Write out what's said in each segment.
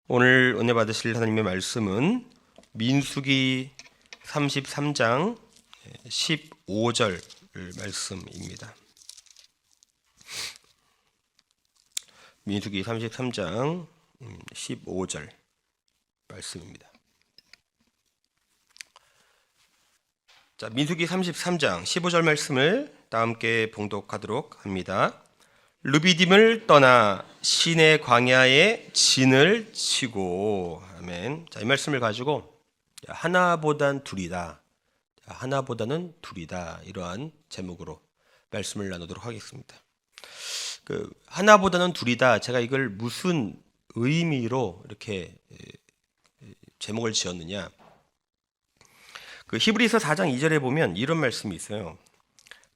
오늘 은혜 받으실 하나님의 말씀은 민수기 33장 15절 말씀입니다. 민수기 33장 15절 말씀입니다. 자, 민수기 33장 15절 말씀을 다 함께 봉독하도록 합니다. 르비딤을 떠나 시내 광야에 진을 치고. 아멘. 자, 이 말씀을 가지고 하나보단 둘이다, 하나보다는 둘이다, 이러한 제목으로 말씀을 나누도록 하겠습니다. 하나보다는 둘이다, 제가 이걸 무슨 의미로 이렇게 제목을 지었느냐, 히브리서 4장 2절에 보면 이런 말씀이 있어요.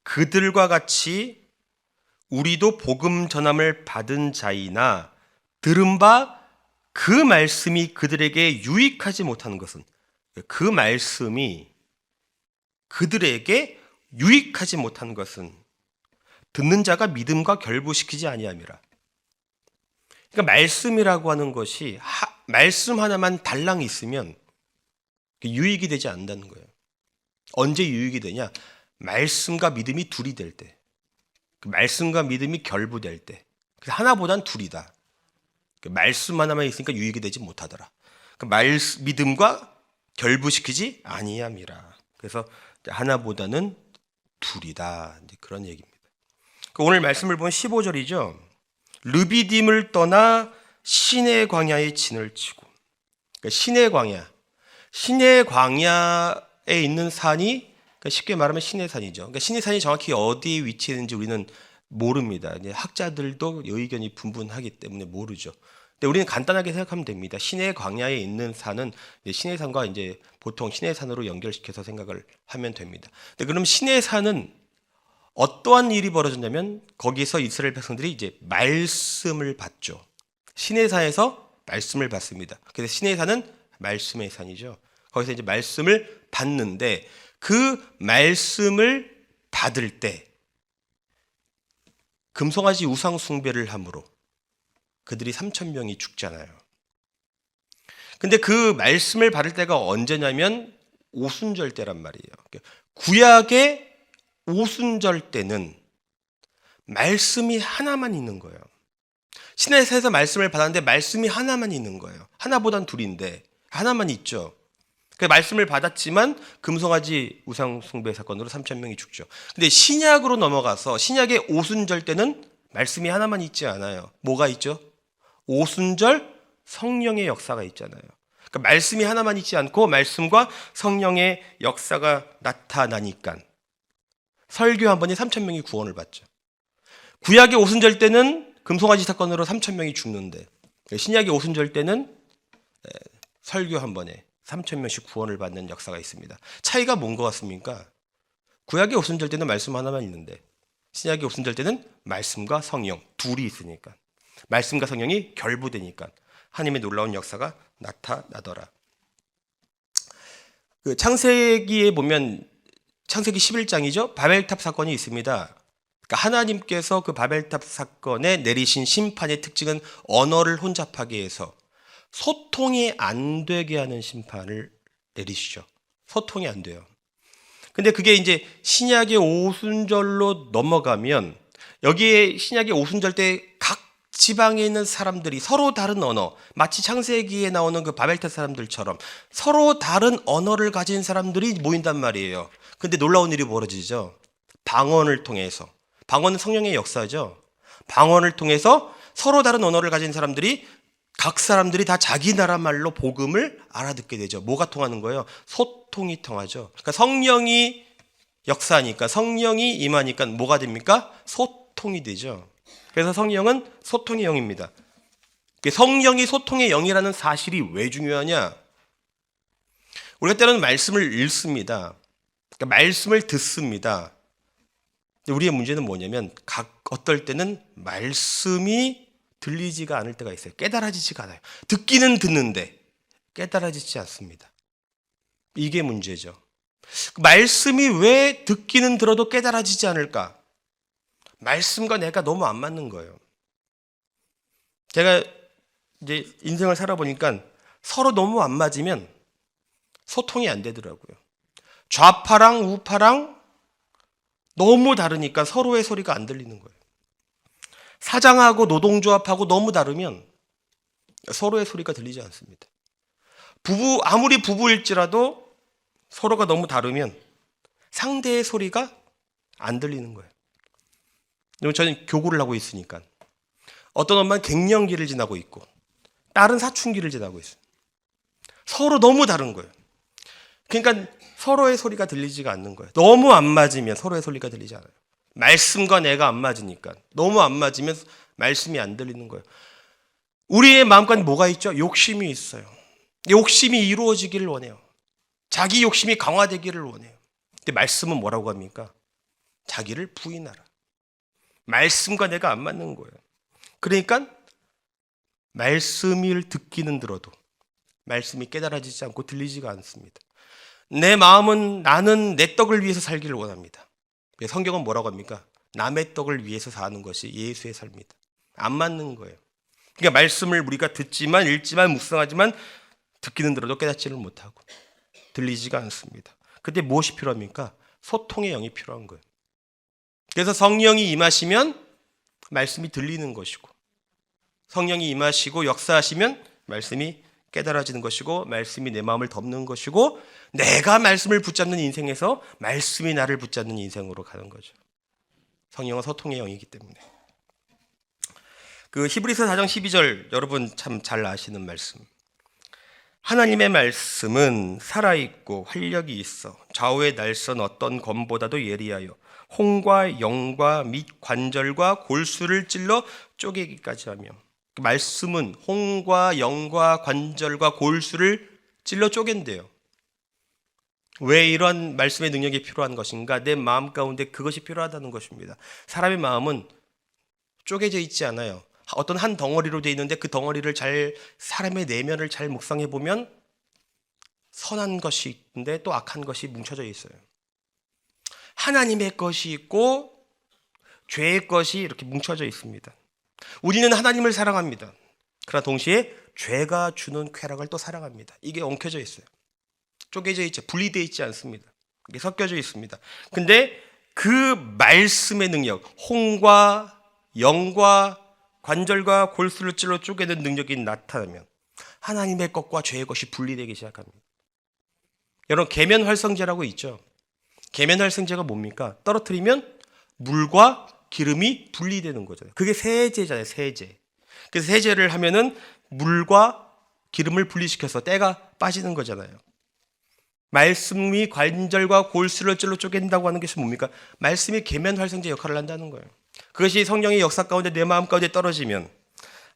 그들과 같이 우리도 복음 전함을 받은 자이나 들은 바 그 말씀이 그들에게 유익하지 못하는 것은, 그 말씀이 그들에게 유익하지 못한 것은 듣는 자가 믿음과 결부시키지 아니함이라. 그러니까 말씀이라고 하는 것이 말씀 하나만 달랑 있으면 유익이 되지 않는다는 거예요. 언제 유익이 되냐? 말씀과 믿음이 둘이 될 때, 그 말씀과 믿음이 결부될 때. 그래서 하나보단 둘이다. 그 말씀 하나만 있으니까 유익이 되지 못하더라. 그 믿음과 결부시키지 아니함이라. 그래서 하나보다는 둘이다, 이제 그런 얘기입니다. 오늘 말씀을 보면 15절이죠. 르비딤을 떠나 시내 광야에 진을 치고. 그러니까 시내 광야에 있는 산이, 그러니까 쉽게 말하면 시내산이죠. 그러니까 시내산이 정확히 어디에 위치했는지 우리는 모릅니다. 이제 학자들도 의견이 분분하기 때문에 모르죠. 근데 우리는 간단하게 생각하면 됩니다. 시내 광야에 있는 산은 시내산과 이제 보통 시내산으로 연결시켜서 생각을 하면 됩니다. 근데 그럼 시내산은 어떠한 일이 벌어졌냐면, 거기서 이스라엘 백성들이 이제 말씀을 받죠. 시내산에서 말씀을 받습니다. 그래서 시내산은 말씀의 산이죠. 거기서 이제 말씀을 받는데, 그 말씀을 받을 때 금송아지 우상 숭배를 함으로 그들이 3,000명이 죽잖아요. 근데 그 말씀을 받을 때가 언제냐면 오순절 때란 말이에요. 구약의 오순절 때는 말씀이 하나만 있는 거예요. 시내산에서 말씀을 받았는데 말씀이 하나만 있는 거예요. 하나보단 둘인데 하나만 있죠. 그 말씀을 받았지만 금송아지 우상 숭배 사건으로 3,000명이 죽죠. 근데 신약으로 넘어가서 신약의 오순절 때는 말씀이 하나만 있지 않아요. 뭐가 있죠? 오순절 성령의 역사가 있잖아요. 그러니까 말씀이 하나만 있지 않고 말씀과 성령의 역사가 나타나니까 설교 한 번에 3,000명이 구원을 받죠. 구약의 오순절 때는 금송아지 사건으로 3,000명이 죽는데, 신약의 오순절 때는 설교 한 번에 3,000명씩 구원을 받는 역사가 있습니다. 차이가 뭔 것 같습니까? 구약의 오순절 때는 말씀 하나만 있는데, 신약의 오순절 때는 말씀과 성령 둘이 있으니까, 말씀과 성령이 결부되니까 하나님의 놀라운 역사가 나타나더라. 창세기에 보면, 창세기 11장이죠. 바벨탑 사건이 있습니다. 그러니까 하나님께서 그 바벨탑 사건에 내리신 심판의 특징은 언어를 혼잡하게 해서 소통이 안 되게 하는 심판을 내리시죠. 소통이 안 돼요. 근데 그게 이제 신약의 오순절로 넘어가면, 여기에 신약의 오순절 때 각 지방에 있는 사람들이 서로 다른 언어, 마치 창세기에 나오는 그 바벨탑 사람들처럼 서로 다른 언어를 가진 사람들이 모인단 말이에요. 근데 놀라운 일이 벌어지죠. 방언을 통해서. 방언은 성령의 역사죠. 방언을 통해서 서로 다른 언어를 가진 사람들이, 각 사람들이 다 자기 나라 말로 복음을 알아듣게 되죠. 뭐가 통하는 거예요? 소통이 통하죠. 그러니까 성령이 역사하니까, 성령이 임하니까 뭐가 됩니까? 소통이 되죠. 그래서 성령은 소통의 영입니다. 성령이 소통의 영이라는 사실이 왜 중요하냐? 우리가 때로는 말씀을 읽습니다. 그러니까 말씀을 듣습니다. 근데 우리의 문제는 뭐냐면, 어떨 때는 말씀이 들리지가 않을 때가 있어요. 깨달아지지가 않아요. 듣기는 듣는데 깨달아지지 않습니다. 이게 문제죠. 말씀이 왜 듣기는 들어도 깨달아지지 않을까? 말씀과 내가 너무 안 맞는 거예요. 제가 이제 인생을 살아보니까 서로 너무 안 맞으면 소통이 안 되더라고요. 좌파랑 우파랑 너무 다르니까 서로의 소리가 안 들리는 거예요. 사장하고 노동조합하고 너무 다르면 서로의 소리가 들리지 않습니다. 아무리 부부일지라도 서로가 너무 다르면 상대의 소리가 안 들리는 거예요. 저는 교구를 하고 있으니까 어떤 엄마는 갱년기를 지나고 있고 딸은 사춘기를 지나고 있어요. 서로 너무 다른 거예요. 그러니까 서로의 소리가 들리지가 않는 거예요. 너무 안 맞으면 서로의 소리가 들리지 않아요. 말씀과 내가 안 맞으니까 너무 안 맞으면 말씀이 안 들리는 거예요. 우리의 마음까지 뭐가 있죠? 욕심이 있어요. 욕심이 이루어지기를 원해요. 자기 욕심이 강화되기를 원해요. 근데 말씀은 뭐라고 합니까? 자기를 부인하라. 말씀과 내가 안 맞는 거예요. 그러니까 말씀을 듣기는 들어도 말씀이 깨달아지지 않고 들리지가 않습니다. 내 마음은 나는 내 떡을 위해서 살기를 원합니다. 성경은 뭐라고 합니까? 남의 떡을 위해서 사는 것이 예수의 삶이다. 안 맞는 거예요. 그러니까 말씀을 우리가 듣지만 읽지만 묵상하지만 듣기는 들어도 깨닫지를 못하고 들리지가 않습니다. 그때 무엇이 필요합니까? 소통의 영이 필요한 거예요. 그래서 성령이 임하시면 말씀이 들리는 것이고 성령이 임하시고 역사하시면 말씀이 깨달아지는 것이고 말씀이 내 마음을 덮는 것이고 내가 말씀을 붙잡는 인생에서 말씀이 나를 붙잡는 인생으로 가는 거죠. 성령은 소통의 영이기 때문에. 그 히브리서 4장 12절 여러분 참 잘 아시는 말씀. 하나님의 말씀은 살아있고 활력이 있어 좌우에 날선 어떤 검보다도 예리하여 홍과 영과 및 관절과 골수를 찔러 쪼개기까지 하며 그 말씀은 홍과 영과 관절과 골수를 찔러 쪼갠대요. 왜 이런 말씀의 능력이 필요한 것인가? 내 마음 가운데 그것이 필요하다는 것입니다. 사람의 마음은 쪼개져 있지 않아요. 어떤 한 덩어리로 되어 있는데 그 덩어리를 사람의 내면을 잘 묵상해 보면 선한 것이 있는데 또 악한 것이 뭉쳐져 있어요. 하나님의 것이 있고 죄의 것이 이렇게 뭉쳐져 있습니다. 우리는 하나님을 사랑합니다. 그러나 동시에 죄가 주는 쾌락을 또 사랑합니다. 이게 엉켜져 있어요. 쪼개져 있죠. 분리되어 있지 않습니다. 이게 섞여져 있습니다. 근데 그 말씀의 능력, 홍과 영과 관절과 골수를 찔러 쪼개는 능력이 나타나면 하나님의 것과 죄의 것이 분리되기 시작합니다. 여러분 계면활성제라고 있죠. 계면활성제가 뭡니까? 떨어뜨리면 물과 기름이 분리되는 거잖아요. 그게 세제잖아요. 세제. 그래서 세제를 하면은 물과 기름을 분리시켜서 때가 빠지는 거잖아요. 말씀이 관절과 골수를 찔러 쪼갠다고 하는 것이 뭡니까? 말씀이 계면활성제 역할을 한다는 거예요. 그것이 성령의 역사 가운데 내 마음 가운데 떨어지면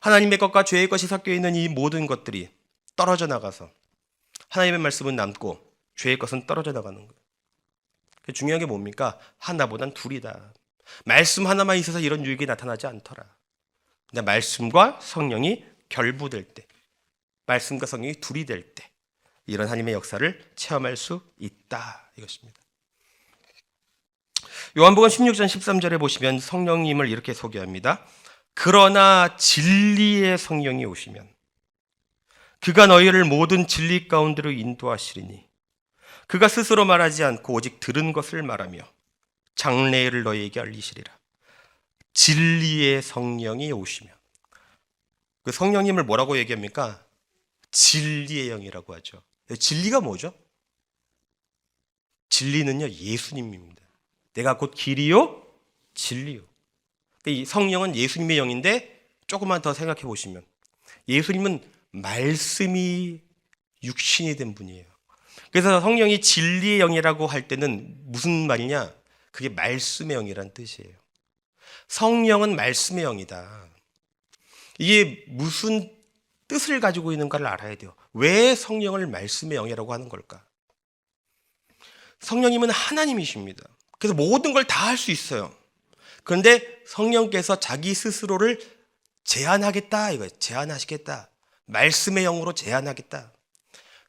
하나님의 것과 죄의 것이 섞여 있는 이 모든 것들이 떨어져 나가서 하나님의 말씀은 남고 죄의 것은 떨어져 나가는 거예요. 중요한 게 뭡니까? 하나보단 둘이다. 말씀 하나만 있어서 이런 유익이 나타나지 않더라. 근데 말씀과 성령이 결부될 때, 말씀과 성령이 둘이 될 때 이런 하나님의 역사를 체험할 수 있다 이것입니다. 요한복음 16장 13절에 보시면 성령님을 이렇게 소개합니다. 그러나 진리의 성령이 오시면 그가 너희를 모든 진리 가운데로 인도하시리니 그가 스스로 말하지 않고 오직 들은 것을 말하며 장래를 너희에게 알리시리라. 진리의 성령이 오시면 그 성령님을 뭐라고 얘기합니까? 진리의 영이라고 하죠. 진리가 뭐죠? 진리는요 예수님입니다. 내가 곧 길이요 진리요. 이 성령은 예수님의 영인데 조금만 더 생각해 보시면 예수님은 말씀이 육신이 된 분이에요. 그래서 성령이 진리의 영이라고 할 때는 무슨 말이냐? 그게 말씀의 영이란 뜻이에요. 성령은 말씀의 영이다. 이게 무슨 뜻을 가지고 있는가를 알아야 돼요. 왜 성령을 말씀의 영이라고 하는 걸까? 성령님은 하나님이십니다. 그래서 모든 걸 다 할 수 있어요. 그런데 성령께서 자기 스스로를 제한하겠다 이거예요. 제한하시겠다. 말씀의 영으로 제한하겠다.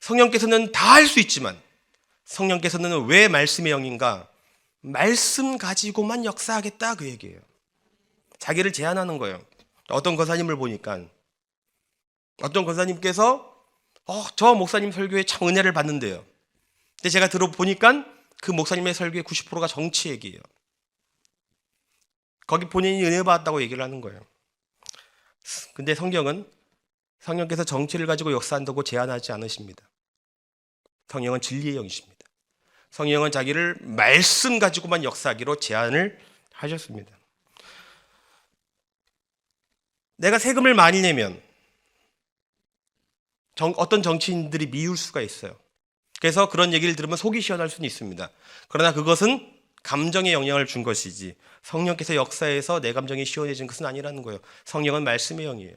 성령께서는 다 할 수 있지만 성령께서는 왜 말씀의 영인가? 말씀 가지고만 역사하겠다 그 얘기예요. 자기를 제한하는 거예요. 어떤 권사님을 보니까 어떤 권사님께서 저 목사님 설교에 참 은혜를 받는데요. 근데 제가 들어보니까 그 목사님의 설교의 90%가 정치 얘기예요. 거기 본인이 은혜 받았다고 얘기를 하는 거예요. 근데 성령께서 정치를 가지고 역사한다고 제한하지 않으십니다. 성령은 진리의 영이십니다. 성령은 자기를 말씀 가지고만 역사하기로 제한을 하셨습니다. 내가 세금을 많이 내면 어떤 정치인들이 미울 수가 있어요. 그래서 그런 얘기를 들으면 속이 시원할 수는 있습니다. 그러나 그것은 감정에 영향을 준 것이지 성령께서 역사해서 내 감정이 시원해진 것은 아니라는 거예요. 성령은 말씀의 영이에요.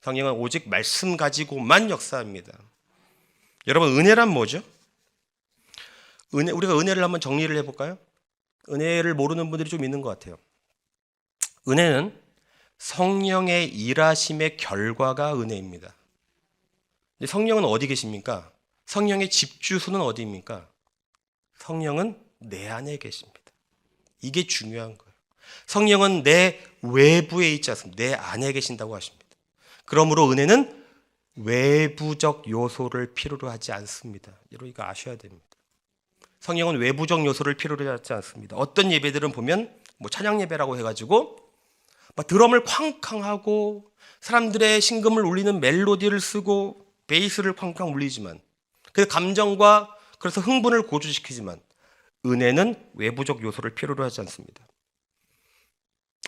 성령은 오직 말씀 가지고만 역사합니다. 여러분, 은혜란 뭐죠? 우리가 은혜를 한번 정리를 해볼까요? 은혜를 모르는 분들이 좀 있는 것 같아요. 은혜는 성령의 일하심의 결과가 은혜입니다. 근데 성령은 어디 계십니까? 성령의 집주소는 어디입니까? 성령은 내 안에 계십니다. 이게 중요한 거예요. 성령은 내 외부에 있지 않습니다. 내 안에 계신다고 하십니다. 그러므로 은혜는 외부적 요소를 필요로 하지 않습니다. 여러분 이거 아셔야 됩니다. 성령은 외부적 요소를 필요로 하지 않습니다. 어떤 예배들은 보면 찬양 예배라고 해가지고 드럼을 쾅쾅 하고 사람들의 심금을 울리는 멜로디를 쓰고 베이스를 쾅쾅 울리지만 그 감정과 그래서 흥분을 고조시키지만 은혜는 외부적 요소를 필요로 하지 않습니다.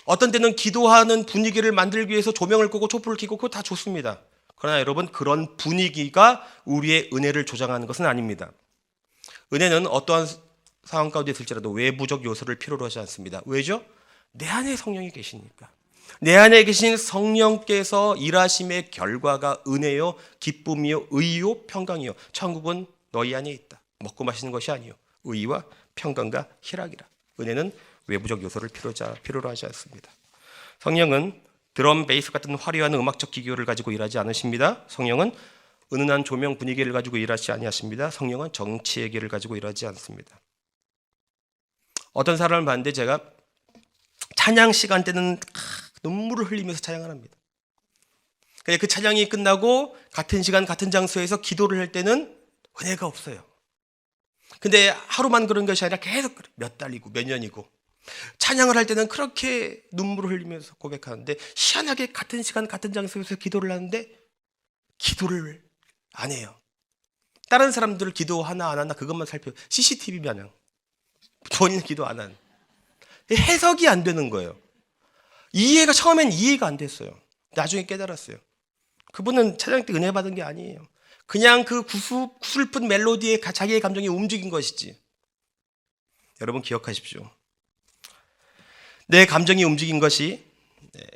어떤 때는 기도하는 분위기를 만들기 위해서 조명을 끄고 촛불을 켜고 그거 다 좋습니다. 그러나 여러분 그런 분위기가 우리의 은혜를 조장하는 것은 아닙니다. 은혜는 어떠한 상황 가운데 있을지라도 외부적 요소를 필요로 하지 않습니다. 왜죠? 내 안에 성령이 계시니까. 내 안에 계신 성령께서 일하심의 결과가 은혜요, 기쁨이요, 의요, 평강이요. 천국은 너희 안에 있다. 먹고 마시는 것이 아니요, 의와 평강과 희락이라. 은혜는 외부적 요소를 필요로 하지 않습니다. 성령은 드럼, 베이스 같은 화려한 음악적 기교를 가지고 일하지 않으십니다. 성령은 은은한 조명 분위기를 가지고 일하지 아니하십니다. 성령은 정치의 길을 가지고 일하지 않습니다. 어떤 사람을 봤는데 제가 찬양 시간 때는 눈물을 흘리면서 찬양을 합니다. 근데 그 찬양이 끝나고 같은 시간 같은 장소에서 기도를 할 때는 은혜가 없어요. 근데 하루만 그런 것이 아니라 계속 몇 달이고 몇 년이고 찬양을 할 때는 그렇게 눈물을 흘리면서 고백하는데 희한하게 같은 시간 같은 장소에서 기도를 하는데 기도를 안 해요. 다른 사람들 기도하나 안 하나 그것만 살펴 CCTV 마냥 본인은 기도 안 하는 해석이 안 되는 거예요. 처음엔 이해가 안 됐어요. 나중에 깨달았어요. 그분은 찬양 때 은혜 받은 게 아니에요. 그냥 그 구슬픈 멜로디에 자기의 감정이 움직인 것이지. 여러분 기억하십시오. 내 감정이 움직인 것이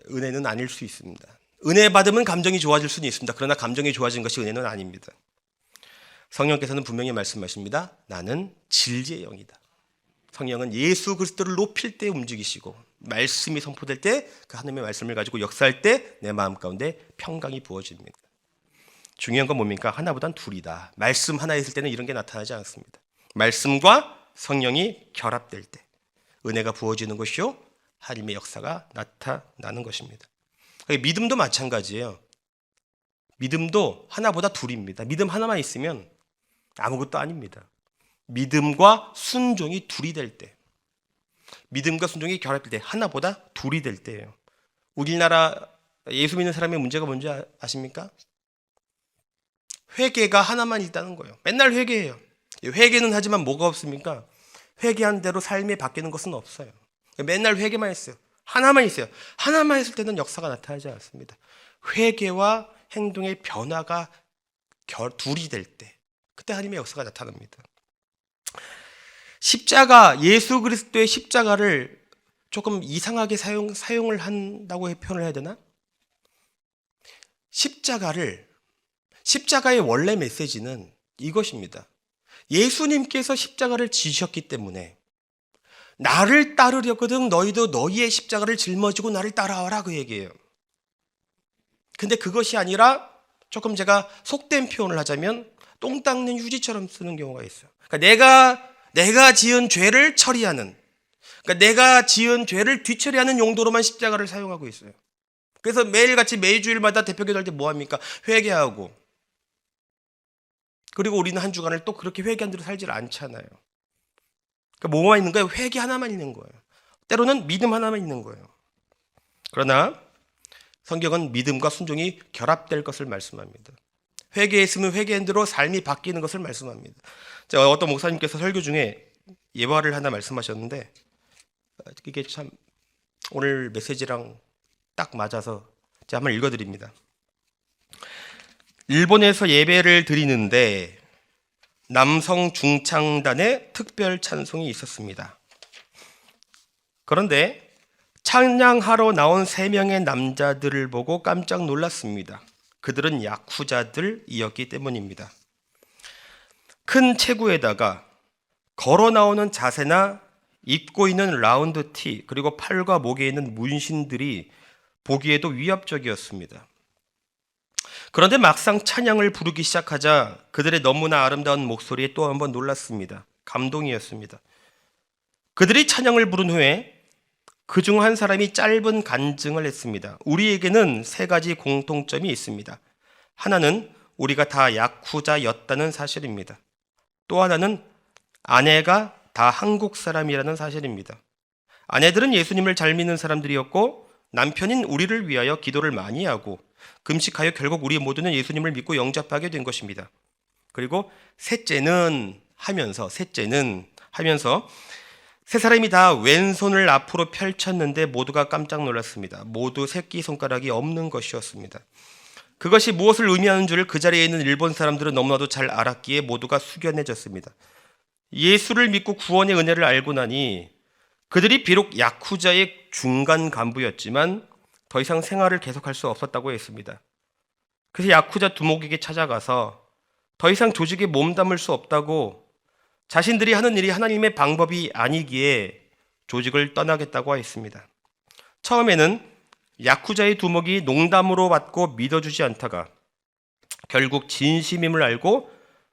은혜는 아닐 수 있습니다. 은혜 받으면 감정이 좋아질 수는 있습니다. 그러나 감정이 좋아진 것이 은혜는 아닙니다. 성령께서는 분명히 말씀하십니다. 나는 진리의 영이다. 성령은 예수 그리스도를 높일 때 움직이시고 말씀이 선포될 때 그 하나님의 말씀을 가지고 역사할 때 내 마음 가운데 평강이 부어집니다. 중요한 건 뭡니까? 하나보단 둘이다. 말씀 하나 있을 때는 이런 게 나타나지 않습니다. 말씀과 성령이 결합될 때 은혜가 부어지는 것이요 하나님의 역사가 나타나는 것입니다. 믿음도 마찬가지예요. 믿음도 하나보다 둘입니다. 믿음 하나만 있으면 아무것도 아닙니다. 믿음과 순종이 둘이 될 때, 믿음과 순종이 결합될 때, 하나보다 둘이 될 때예요. 우리나라 예수 믿는 사람의 문제가 뭔지 아십니까? 회개가 하나만 있다는 거예요. 맨날 회개해요. 회개는 하지만 뭐가 없습니까? 회개한 대로 삶이 바뀌는 것은 없어요. 맨날 회개만 했어요. 하나만 있어요. 하나만 했을 때는 역사가 나타나지 않습니다. 회개와 행동의 변화가 둘이 될 때, 그때 하나님의 역사가 나타납니다. 예수 그리스도의 십자가를 조금 이상하게 사용을 한다고 표현을 해야 되나? 십자가의 원래 메시지는 이것입니다. 예수님께서 십자가를 지셨기 때문에 나를 따르려거든 너희도 너희의 십자가를 짊어지고 나를 따라와라 그 얘기예요. 근데 그것이 아니라 조금 제가 속된 표현을 하자면 똥 닦는 휴지처럼 쓰는 경우가 있어요. 그러니까 내가 지은 죄를 처리하는, 그러니까 내가 지은 죄를 뒤처리하는 용도로만 십자가를 사용하고 있어요. 그래서 매일같이 매주일마다 대표기도 할 때 뭐합니까? 회개하고. 그리고 우리는 한 주간을 또 그렇게 회개한 대로 살질 않잖아요. 그러니까 뭐만 있는 거예요? 회개 하나만 있는 거예요. 때로는 믿음 하나만 있는 거예요. 그러나 성경은 믿음과 순종이 결합될 것을 말씀합니다. 회개했으면 회개한 대로 삶이 바뀌는 것을 말씀합니다. 자, 어떤 목사님께서 설교 중에 예화를 하나 말씀하셨는데 이게 참 오늘 메시지랑 딱 맞아서 제가 한번 읽어드립니다. 일본에서 예배를 드리는데 남성 중창단의 특별 찬송이 있었습니다. 그런데 찬양하러 나온 3명의 남자들을 보고 깜짝 놀랐습니다. 그들은 야쿠자들이었기 때문입니다. 큰 체구에다가 걸어 나오는 자세나 입고 있는 라운드 티, 그리고 팔과 목에 있는 문신들이 보기에도 위협적이었습니다. 그런데 막상 찬양을 부르기 시작하자 그들의 너무나 아름다운 목소리에 또 한번 놀랐습니다. 감동이었습니다. 그들이 찬양을 부른 후에 그중 한 사람이 짧은 간증을 했습니다. 우리에게는 3가지 공통점이 있습니다. 하나는 우리가 다 야쿠자였다는 사실입니다. 또 하나는 아내가 다 한국 사람이라는 사실입니다. 아내들은 예수님을 잘 믿는 사람들이었고 남편인 우리를 위하여 기도를 많이 하고 금식하여 결국 우리 모두는 예수님을 믿고 영접하게 된 것입니다. 그리고 셋째는 하면서 세 사람이 다 왼손을 앞으로 펼쳤는데 모두가 깜짝 놀랐습니다. 모두 새끼손가락이 없는 것이었습니다. 그것이 무엇을 의미하는 줄 그 자리에 있는 일본 사람들은 너무나도 잘 알았기에 모두가 숙연해졌습니다. 예수를 믿고 구원의 은혜를 알고 나니 그들이 비록 야쿠자의 중간 간부였지만 더 이상 생활을 계속할 수 없었다고 했습니다. 그래서 야쿠자 두목에게 찾아가서 더 이상 조직에 몸담을 수 없다고, 자신들이 하는 일이 하나님의 방법이 아니기에 조직을 떠나겠다고 했습니다. 처음에는 야쿠자의 두목이 농담으로 받고 믿어주지 않다가 결국 진심임을 알고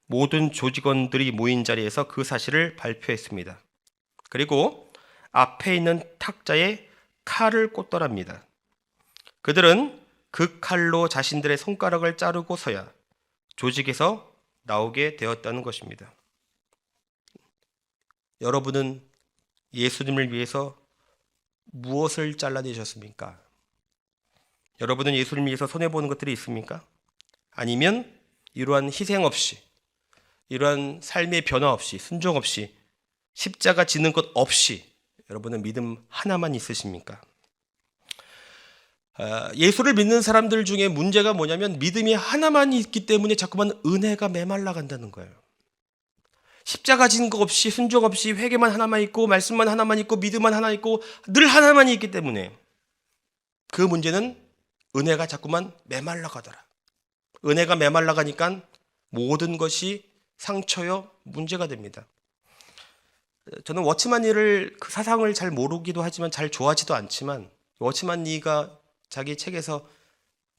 모든 조직원들이 모인 자리에서 그 사실을 발표했습니다. 그리고 앞에 있는 탁자에 칼을 꽂더랍니다. 그들은 그 칼로 자신들의 손가락을 자르고서야 조직에서 나오게 되었다는 것입니다. 여러분은 예수님을 위해서 무엇을 잘라내셨습니까? 여러분은 예수님을 위해서 손해보는 것들이 있습니까? 아니면 이러한 희생 없이, 이러한 삶의 변화 없이, 순종 없이, 십자가 지는 것 없이 여러분은 믿음 하나만 있으십니까? 예수를 믿는 사람들 중에 문제가 뭐냐면 믿음이 하나만 있기 때문에 자꾸만 은혜가 메말라 간다는 거예요. 십자가 지는 것 없이, 순종 없이, 회개만 하나만 있고 말씀만 하나만 있고 믿음만 하나 있고 늘 하나만 있기 때문에 그 문제는 은혜가 자꾸만 메말라 가더라. 은혜가 메말라 가니까 모든 것이 상처요 문제가 됩니다. 저는 워치만 리를 그 사상을 잘 모르기도 하지만 잘 좋아하지도 않지만 워치만 리가 자기 책에서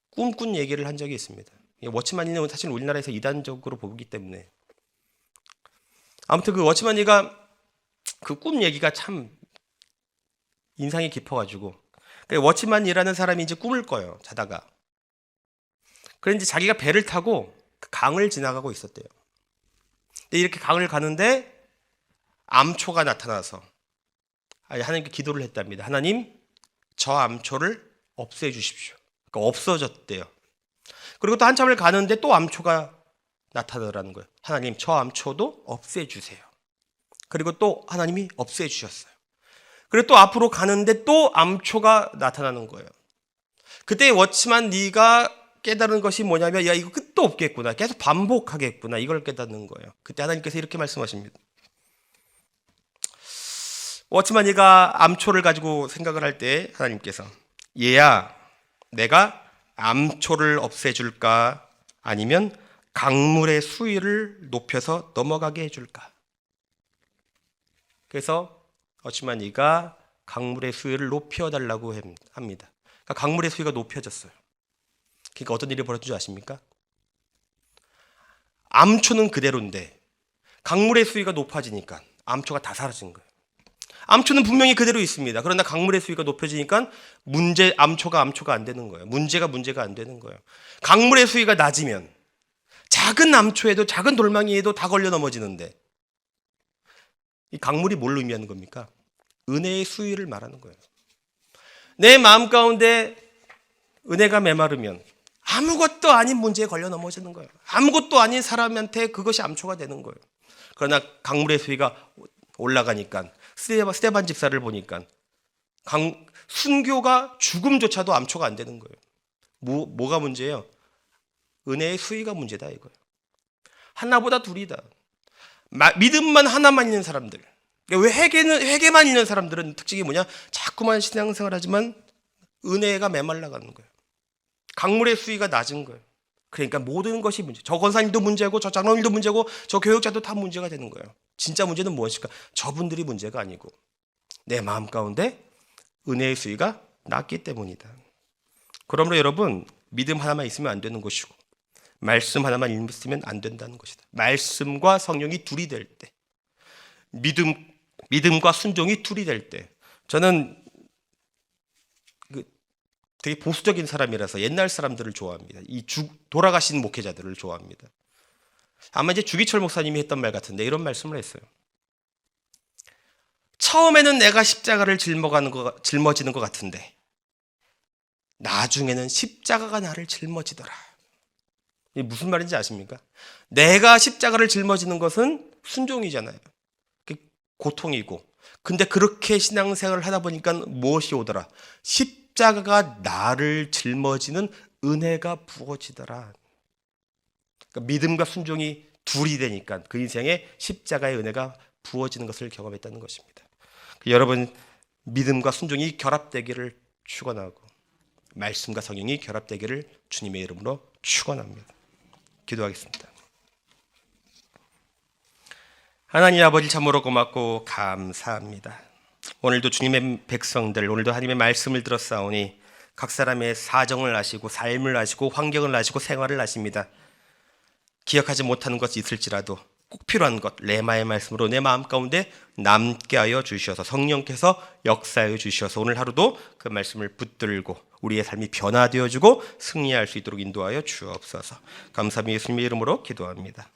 꿈꾼 얘기를 한 적이 있습니다. 워치만 리는 사실 우리나라에서 이단적으로 보기 때문에, 아무튼 그 워치만 리가 그 꿈 얘기가 참 인상이 깊어가지고, 워치만 리라는 사람이 이제 꿈을 꿔요, 자다가. 그런데 이제 자기가 배를 타고 그 강을 지나가고 있었대요. 근데 이렇게 강을 가는데 암초가 나타나서 하나님께 기도를 했답니다. 하나님, 저 암초를 없애주십시오. 그러니까 없어졌대요. 그리고 또 한참을 가는데 또 암초가 나타나더라는 거예요. 하나님, 저 암초도 없애주세요. 그리고 또 하나님이 없애주셨어요. 그리고 또 앞으로 가는데 또 암초가 나타나는 거예요. 그때 워치만 리가 깨달은 것이 뭐냐면, 야, 이거 끝도 없겠구나, 계속 반복하겠구나, 이걸 깨닫는 거예요. 그때 하나님께서 이렇게 말씀하십니다. 워치만 리가 암초를 가지고 생각을 할 때 하나님께서, 얘야, 내가 암초를 없애줄까, 아니면 강물의 수위를 높여서 넘어가게 해줄까? 그래서 워치만 리가 강물의 수위를 높여달라고 합니다. 그러니까 강물의 수위가 높여졌어요. 그러니까 어떤 일이 벌어진 줄 아십니까? 암초는 그대로인데 강물의 수위가 높아지니까 암초가 다 사라진 거예요. 암초는 분명히 그대로 있습니다. 그러나 강물의 수위가 높여지니까 암초가 안 되는 거예요. 문제가 안 되는 거예요. 강물의 수위가 낮으면 작은 암초에도 작은 돌멩이에도 다 걸려 넘어지는데, 이 강물이 뭘 의미하는 겁니까? 은혜의 수위를 말하는 거예요. 내 마음 가운데 은혜가 메마르면 아무것도 아닌 문제에 걸려 넘어지는 거예요. 아무것도 아닌 사람한테 그것이 암초가 되는 거예요. 그러나 강물의 수위가 올라가니까 스데반 집사를 보니까 순교가 죽음조차도 암초가 안 되는 거예요. 뭐가 문제예요? 은혜의 수위가 문제다 이거예요. 하나보다 둘이다. 믿음만 하나만 있는 사람들, 왜 회개만 있는 사람들은 특징이 뭐냐? 자꾸만 신앙생활하지만 은혜가 메말라가는 거예요. 강물의 수위가 낮은 거예요. 그러니까 모든 것이 문제. 저 권사님도 문제고 저 장로님도 문제고 저 교육자도 다 문제가 되는 거예요. 진짜 문제는 무엇일까? 저분들이 문제가 아니고 내 마음 가운데 은혜의 수위가 낮기 때문이다. 그러므로 여러분, 믿음 하나만 있으면 안 되는 것이고 말씀 하나만 있으면 안 된다는 것이다. 말씀과 성령이 둘이 될 때, 믿음과 순종이 둘이 될 때, 저는 되게 보수적인 사람이라서 옛날 사람들을 좋아합니다. 돌아가신 목회자들을 좋아합니다. 아마 이제 주기철 목사님이 했던 말 같은데 이런 말씀을 했어요. 처음에는 내가 십자가를 짊어지는 것 같은데 나중에는 십자가가 나를 짊어지더라. 이게 무슨 말인지 아십니까? 내가 십자가를 짊어지는 것은 순종이잖아요. 고통이고. 근데 그렇게 신앙생활을 하다 보니까 무엇이 오더라? 십자가가 나를 짊어지는 은혜가 부어지더라. 그러니까 믿음과 순종이 둘이 되니까 그 인생에 십자가의 은혜가 부어지는 것을 경험했다는 것입니다. 여러분, 믿음과 순종이 결합되기를 축원하고 말씀과 성령이 결합되기를 주님의 이름으로 축원합니다. 기도하겠습니다. 하나님 아버지, 참으로 고맙고 감사합니다. 오늘도 주님의 백성들, 오늘도 하나님의 말씀을 들었사오니 각 사람의 사정을 아시고 삶을 아시고 환경을 아시고 생활을 아십니다. 기억하지 못하는 것이 있을지라도 꼭 필요한 것, 레마의 말씀으로 내 마음 가운데 남게 하여 주셔서 성령께서 역사하여 주셔서 오늘 하루도 그 말씀을 붙들고 우리의 삶이 변화되어지고 승리할 수 있도록 인도하여 주옵소서. 감사합니다. 예수님의 이름으로 기도합니다.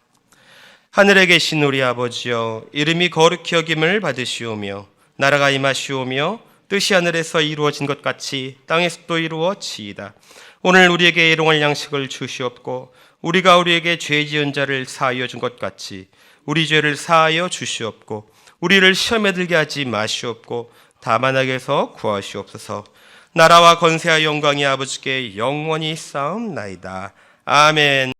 하늘에 계신 우리 아버지여, 이름이 거룩히 여김을 받으시오며 나라가 임하시오며 뜻이 하늘에서 이루어진 것 같이 땅에서도 이루어지이다. 오늘 우리에게 일용할 양식을 주시옵고 우리가 우리에게 죄 지은 자를 사하여 준 것 같이 우리 죄를 사하여 주시옵고 우리를 시험에 들게 하지 마시옵고 다만 악에서 구하시옵소서. 나라와 권세와 영광이 아버지께 영원히 쌓옵나이다. 아멘.